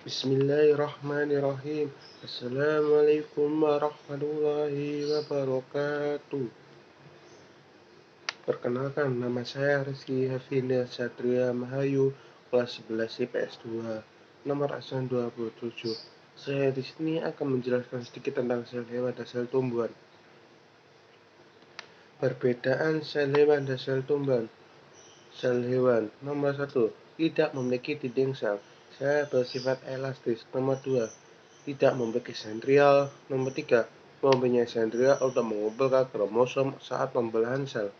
Bismillahirrahmanirrahim. Assalamualaikum warahmatullahi wabarakatuh. Perkenalkan, nama saya Rizky Hafinia Satria Mahayu, kelas 11 IPS 2, nomor absen 27. Saya di sini akan menjelaskan sedikit tentang sel hewan dan sel tumbuhan. Perbedaan sel hewan dan sel tumbuhan. Sel hewan nomor 1, tidak memiliki dinding sel. Sel bersifat elastis. Nomor 2, tidak memiliki sentriol. Nomor 3, mempunyai sentriol untuk mengumpulkan kromosom saat pembelahan sel.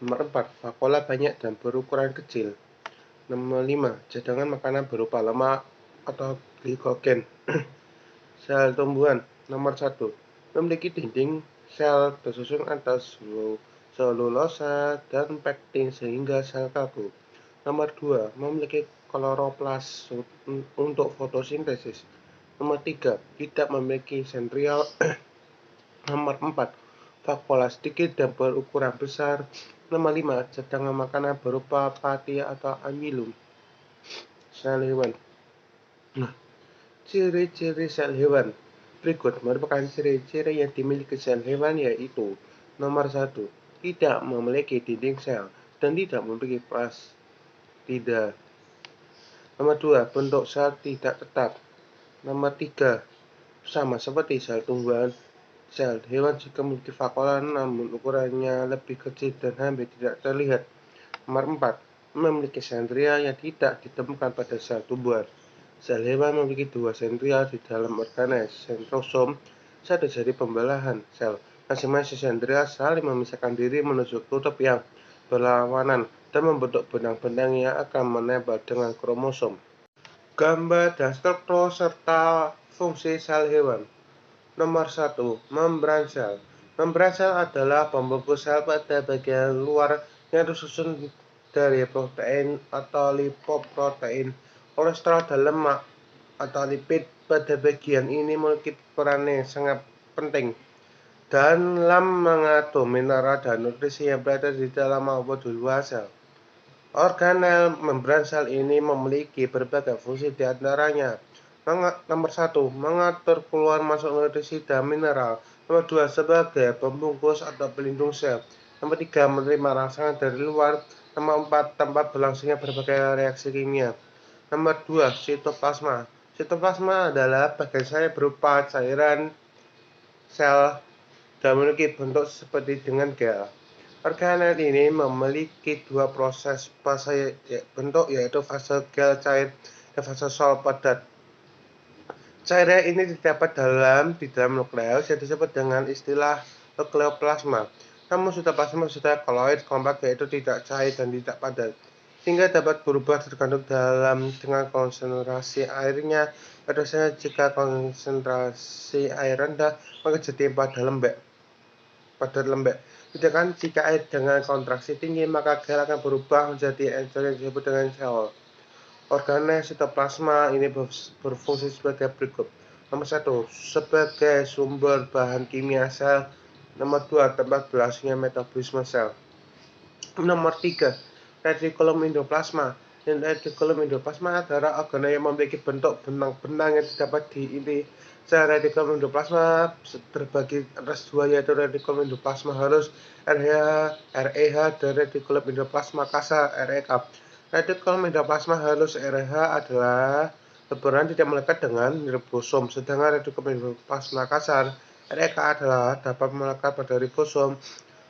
Nomor 4, vakuola banyak dan berukuran kecil. Nomor 5, cadangan makanan berupa lemak atau glikogen. Sel tumbuhan nomor 1, memiliki dinding sel tersusun atas selulosa dan pektin sehingga sel kaku. Nomor 2, memiliki kloroplas untuk fotosintesis. Nomor 3, tidak memiliki sentriol. Nomor 4, vakuola sedikit dan berukuran besar. Nomor 5, cadangan makanan berupa pati atau amilum. Sel hewan. Nah, ciri-ciri sel hewan berikut merupakan ciri-ciri yang dimiliki sel hewan, yaitu nomor 1, tidak memiliki dinding sel dan tidak memiliki plastida. Nomor 2, bentuk sel tidak tetap. Nomor 3, sama seperti sel tumbuhan, sel hewan juga memiliki vakuola namun ukurannya lebih kecil dan hampir tidak terlihat. Nomor 4, memiliki sentriol yang tidak ditemukan pada sel tumbuhan. Sel hewan memiliki 2 sentriol di dalam organel sentrosom, satu jadi pembelahan sel. Masing-masing sentriol saling memisahkan diri menuju kutub yang berlawanan dan membentuk benang-benang yang akan menempel dengan kromosom. Gambar dan struktur serta fungsi sel hewan. Nomor 1, membran sel. Membran sel adalah pembungkus sel pada bagian luar yang tersusun dari protein atau lipoprotein, kolesterol dan lemak atau lipid. Pada bagian ini memiliki peran yang sangat penting dalam mengatur mineral dan nutrisi yang berada di dalam maupun di luar sel. Organel membran sel ini memiliki berbagai fungsi, di antaranya nomor 1, mengatur keluar masuk nutrisi dan mineral. Nomor 2, sebagai pembungkus atau pelindung sel. Nomor 3, menerima rangsangan dari luar. Nomor 4, tempat berlangsungnya berbagai reaksi kimia. Nomor 2, sitoplasma. Sitoplasma adalah bagian sel berupa cairan sel dan memiliki bentuk seperti dengan gel. Organel ini memiliki 2 proses fase bentuk, yaitu fase gel cair dan fase sol padat. Cairan ini didapat di dalam nukleus yang disebut dengan istilah nukleoplasma. Namun sitoplasma bersifat koloid kompak, yaitu tidak cair dan tidak padat, sehingga dapat berubah tergantung dengan konsentrasi airnya. Biasanya jika konsentrasi air rendah, maka jadi padat lembek. Sedangkan jika air dengan kontraksi tinggi, maka gel akan berubah menjadi encer yang disebut dengan sel. Organel sitoplasma ini berfungsi sebagai berikut. Nomor 1, sebagai sumber bahan kimia sel. Nomor 2, tempat berlangsungnya metabolisme sel. Nomor 3, retikulum endoplasma. Retikulum endoplasma adalah organel yang memiliki bentuk benang-benang yang terdapat di inti sel. Retikulum endoplasma terbagi atas 2, yaitu retikulum endoplasma halus REH dan retikulum endoplasma kasar REK. Retikulum endoplasma halus REH adalah lebaran tidak melekat dengan ribosom, sedangkan retikulum endoplasma kasar REK adalah dapat melekat pada ribosom.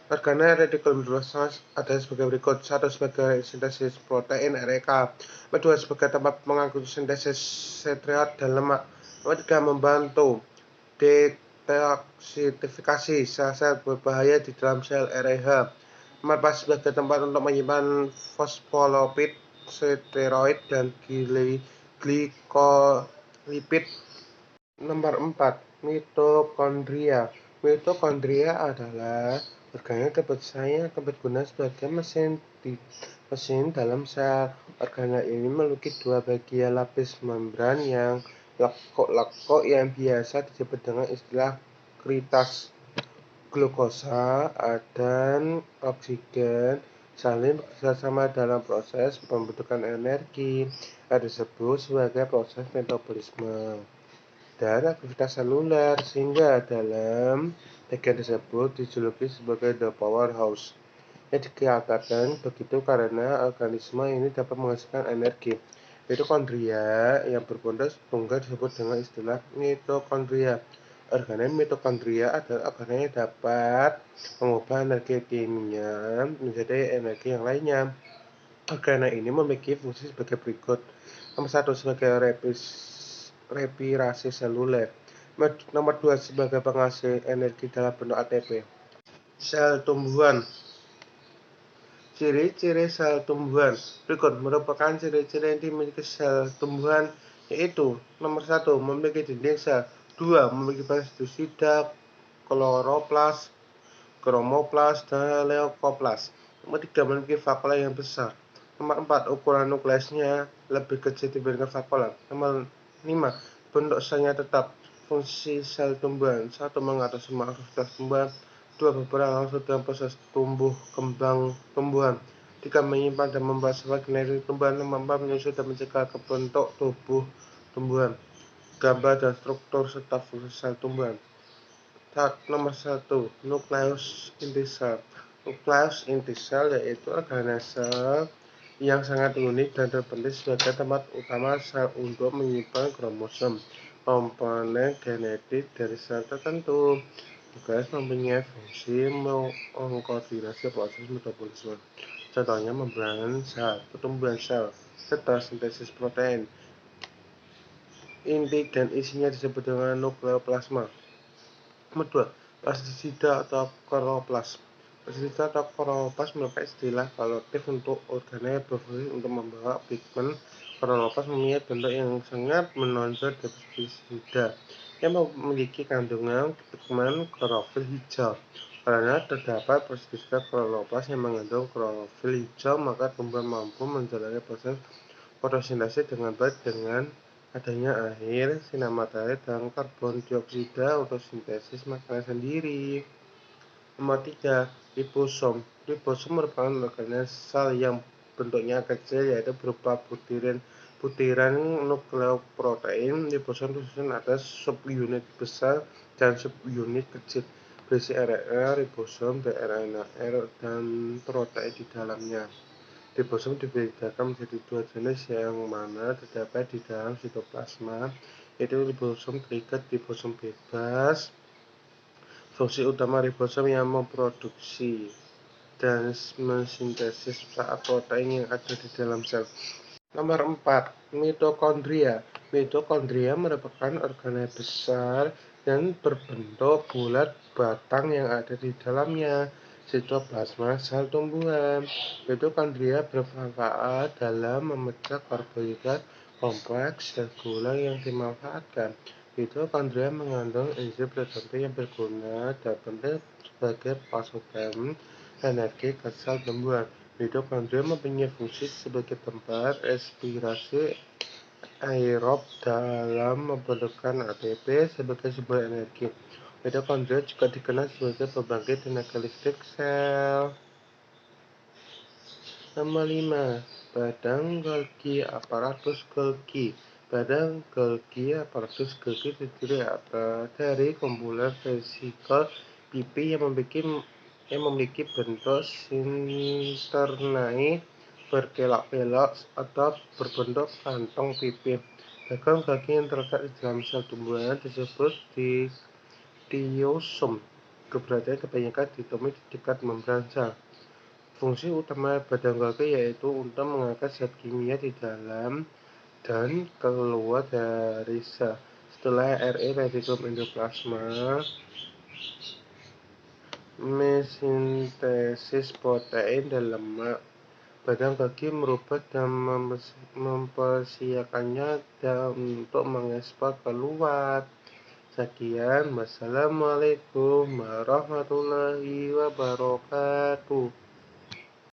Organel retikulum endoplasma ada sebagai berikut: 1, sebagai sintesis protein REK. Nomor 2, sebagai tempat mengangkut sintesis sentriol dan lemak. Nomor 3, membantu detoksifikasi sel-sel berbahaya di dalam sel REH. Nomor 4, sebagai tempat untuk menyimpan fosfolipid, steroid, dan glikolipid. Nomor 4, mitokondria. Mitokondria adalah organel yang berguna sebagai mesin dalam sel. Organel ini memiliki 2 bagian lapis membran yang lekuk-lekuk yang biasa disebut dengan istilah kritas. Glukosa dan oksigen saling bekerjasama dalam proses pembentukan energi yang disebut sebagai proses metabolisme dan aktivitas seluler, sehingga dalam bagian tersebut dijuluki sebagai the powerhouse. Yang dikatakan begitu karena organisme ini dapat menghasilkan energi. Mitokondria yang berpondok tunggal disebut dengan istilah mitokondria. Organel mitokondria adalah organel yang dapat mengubah energi kimia menjadi energi yang lainnya. Organel ini memiliki fungsi sebagai berikut. Nomor 1 sebagai respirasi seluler. Nomor 2 sebagai penghasil energi dalam bentuk ATP. Sel tumbuhan. Ciri-ciri sel tumbuhan. Berikut merupakan ciri-ciri yang dimiliki sel tumbuhan, yaitu nomor 1 memiliki dinding sel, 2 memiliki plastisida, kloroplas, kromoplas, dan leukoplas. Nomor 3 memiliki vakuola yang besar. Nomor 4 ukuran nukleusnya lebih kecil dibandingkan vakuola. Nomor 5 bentuk selnya tetap. Fungsi sel tumbuhan: 1 mengatur semua aktivitas tumbuhan, 2 berperan langsung dalam proses tumbuh kembang tumbuhan, 3 menyimpan dan membahas genetik tumbuhan, 4 menyusun dan mencegah kebentuk tubuh tumbuhan. Gambar dan struktur serta fungsi sel tumbuhan. Nomor 1 nukleus inti sel. Nukleus inti sel yaitu organel sel yang sangat unik dan terpenting sebagai tempat utama sel untuk menyimpan kromosom, komponen genetik dari sel tertentu. Nukleus mempunyai fungsi mengkoordinasi proses metabolisme, contohnya membran sel, pertumbuhan sel, serta sintesis protein. Inti dan isinya disebut dengan nukleoplasma. Nomor 2 plastisida atau kloroplas. Plastisida atau kloroplas merupakan istilah kolektif untuk organel berfungsi untuk membawa pigmen. Kloroplas mempunyai bentuk yang sangat menonjol dari plastisida, yang memiliki kandungan pigmen klorofil hijau. Karena terdapat plastisida kloroplas yang mengandung klorofil hijau, maka tumbuhan mampu menjalani proses fotosintesis dengan baik dengan adanya air, sinar matahari, dan karbon dioksida untuk sintesis makanan sendiri. Nomor 3 ribosom. Ribosom merupakan organel sel yang bentuknya kecil, yaitu berupa butiran nukleoprotein. Ribosom disusun atas subunit besar dan subunit kecil berisi RNA, ribosom, dRNA-R, dan protein di dalamnya. Ribosom dibedakan menjadi 2 jenis yang mana terdapat di dalam sitoplasma, yaitu ribosom terikat, ribosom bebas. Fungsi utama ribosom yang memproduksi dan mensintesis protein yang ada di dalam sel. Nomor 4 mitokondria. Mitokondria merupakan organel besar dan berbentuk bulat batang yang ada di dalamnya sitoplasma sel tumbuhan. Mitokondria bermanfaat dalam memecah karbohidrat kompleks dan gula yang dimanfaatkan. Mitokondria mengandung enzim tertentu yang berguna dan penting sebagai pasokan energi ke sel tumbuhan. Mitokondria mempunyai fungsi sebagai tempat respirasi aerob dalam membentukkan ATP sebagai sumber energi. Mitokondria juga dikenal sebagai pembangkit tenaga listrik sel. Nomor 5 badan Golgi aparatus Golgi. Badan Golgi aparatus Golgi terdiri dari kumpulan vesikel pipi yang memiliki bentuk sinternai berkelok-kelok atau berbentuk kantong pipi. Badan Golgi yang terletak di dalam sel tumbuhan disebut diosom. Keberadaan kebanyakan ditemui di dekat membran sel. Fungsi utama badan Golgi yaitu untuk mengangkat zat kimia di dalam dan keluar dari sel. Setelah RE retikulum endoplasma mesintesis protein dan lemak, badan Golgi merubah dan mempersiapkannya untuk mengekspor keluar. Sekian, wassalamualaikum warahmatullahi wabarakatuh.